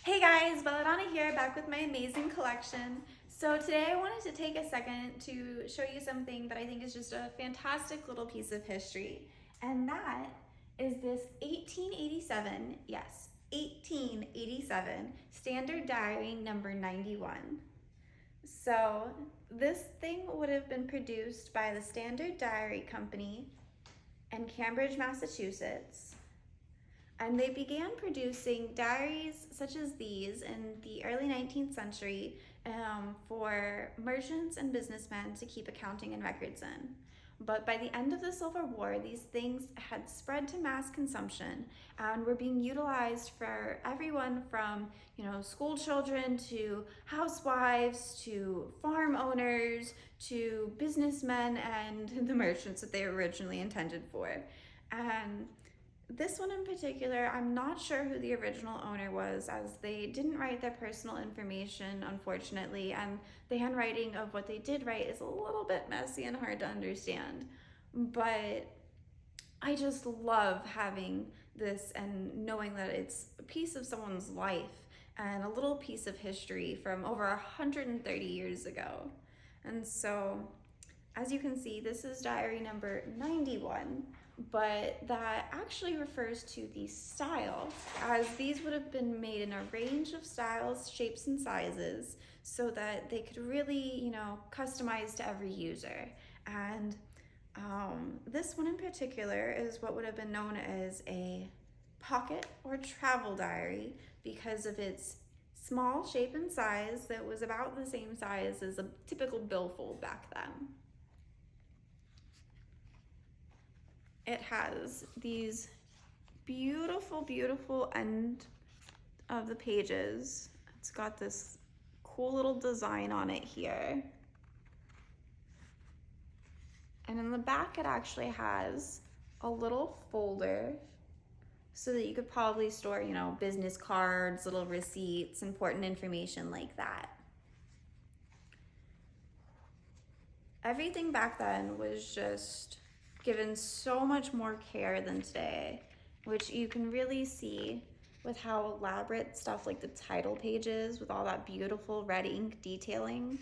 Hey guys, Belladonna here, back with my amazing collection. So today I wanted to take a second to show you something that I think is just a fantastic little piece of history. And that is this 1887, yes, 1887 Standard Diary number 91. So this thing would have been produced by the Standard Diary Company in Cambridge, Massachusetts, and they began producing diaries such as these in the early 19th century for merchants and businessmen to keep accounting and records in. But by the end of the Civil War, these things had spread to mass consumption and were being utilized for everyone from, school children to housewives to farm owners to businessmen and the merchants that they were originally intended for. And this one in particular, I'm not sure who the original owner was, as they didn't write their personal information, unfortunately, and the handwriting of what they did write is a little bit messy and hard to understand. But I just love having this and knowing that it's a piece of someone's life and a little piece of history from over 130 years ago. And so, as you can see, this is diary number 91, but that actually refers to the style, as these would have been made in a range of styles, shapes, and sizes so that they could really, customize to every user. And this one in particular is what would have been known as a pocket or travel diary because of its small shape and size that was about the same size as a typical billfold back then. It has these beautiful, beautiful end of the pages. It's got this cool little design on it here. And in the back, it actually has a little folder so that you could probably store, business cards, little receipts, important information like that. Everything back then was just given so much more care than today, which you can really see with how elaborate stuff like the title pages with all that beautiful red ink detailing.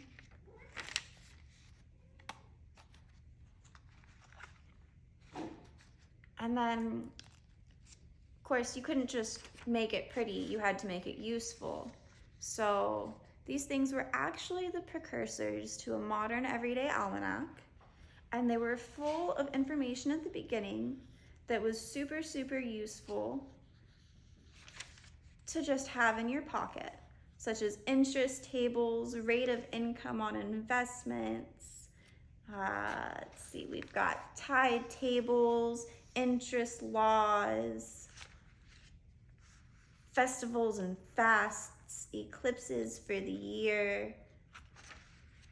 And then, of course, you couldn't just make it pretty, you had to make it useful. So these things were actually the precursors to a modern everyday almanac, and they were full of information at the beginning that was super, super useful to just have in your pocket, such as interest tables, rate of income on investments. Let's see, we've got tide tables, interest laws, festivals and fasts, eclipses for the year,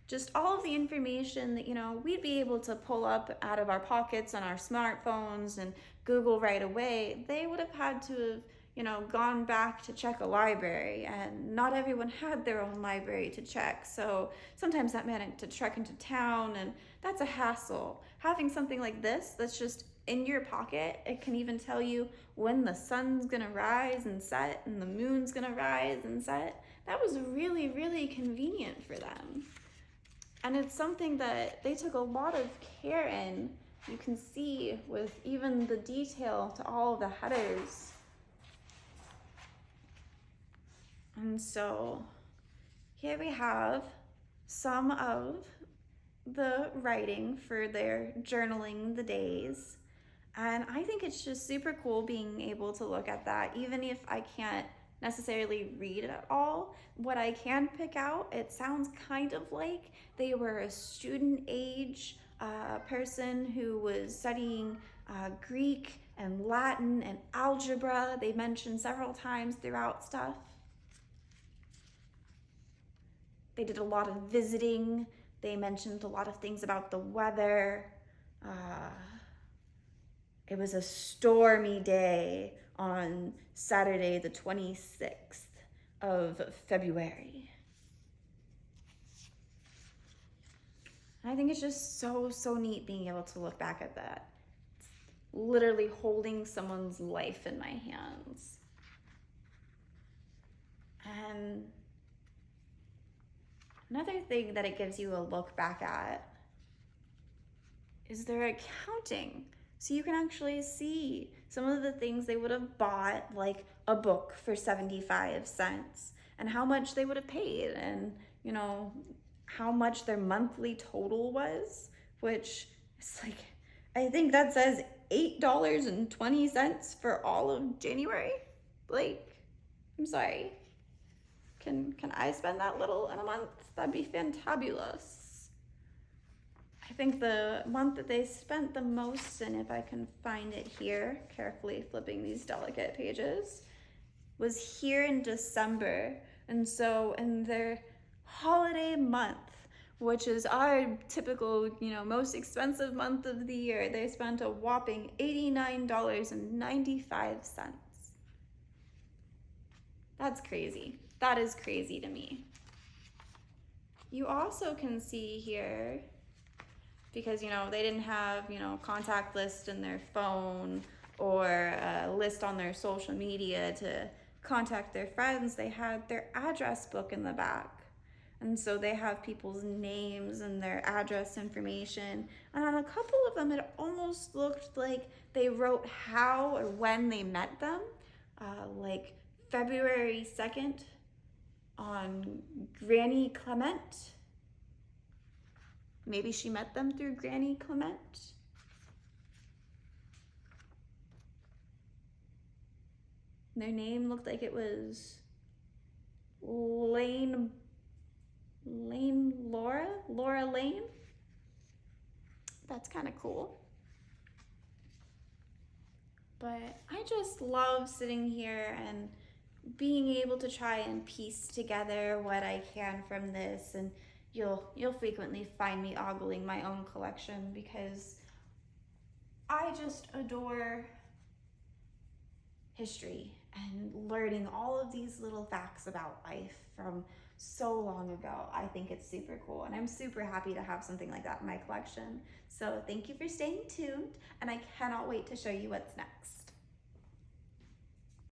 just all of the information that, we'd be able to pull up out of our pockets on our smartphones and Google right away. They would have had to have, gone back to check a library, and not everyone had their own library to check. So sometimes that meant to trek into town, and that's a hassle. Having something like this that's just in your pocket, it can even tell you when the sun's gonna rise and set and the moon's gonna rise and set. That was really, really convenient for them. And it's something that they took a lot of care in. You can see with even the detail to all of the headers. And so here we have some of the writing for their journaling the days. And I think it's just super cool being able to look at that, even if I can't necessarily read it all. What I can pick out, it sounds kind of like they were a student age person who was studying Greek and Latin and algebra. They mentioned several times throughout stuff. They did a lot of visiting. They mentioned a lot of things about the weather. It was a stormy day on Saturday, the 26th of February. And I think it's just so, so neat being able to look back at that. It's literally holding someone's life in my hands. Another thing that it gives you a look back at is their accounting. So you can actually see some of the things they would have bought, like a book for 75 cents, and how much they would have paid, and you know, how much their monthly total was, which is like, I think that says $8.20 for all of January. Like, I'm sorry. Can I spend that little in a month? That'd be fantabulous. I think the month that they spent the most, and if I can find it here, carefully flipping these delicate pages, was here in December. And so in their holiday month, which is our typical, most expensive month of the year, they spent a whopping $89.95. That's crazy. That is crazy to me. You also can see here, because they didn't have contact list in their phone or a list on their social media to contact their friends, they had their address book in the back. And so they have people's names and their address information, and on a couple of them it almost looked like they wrote how or when they met them, like February 2nd on Granny Clement. Maybe she met them through Granny Clement. Their name looked like it was Laura Lane. That's kind of cool. But I just love sitting here and being able to try and piece together what I can from this, and you'll frequently find me ogling my own collection because I just adore history and learning all of these little facts about life from so long ago. I think it's super cool, and I'm super happy to have something like that in my collection. So thank you for staying tuned, and I cannot wait to show you what's next.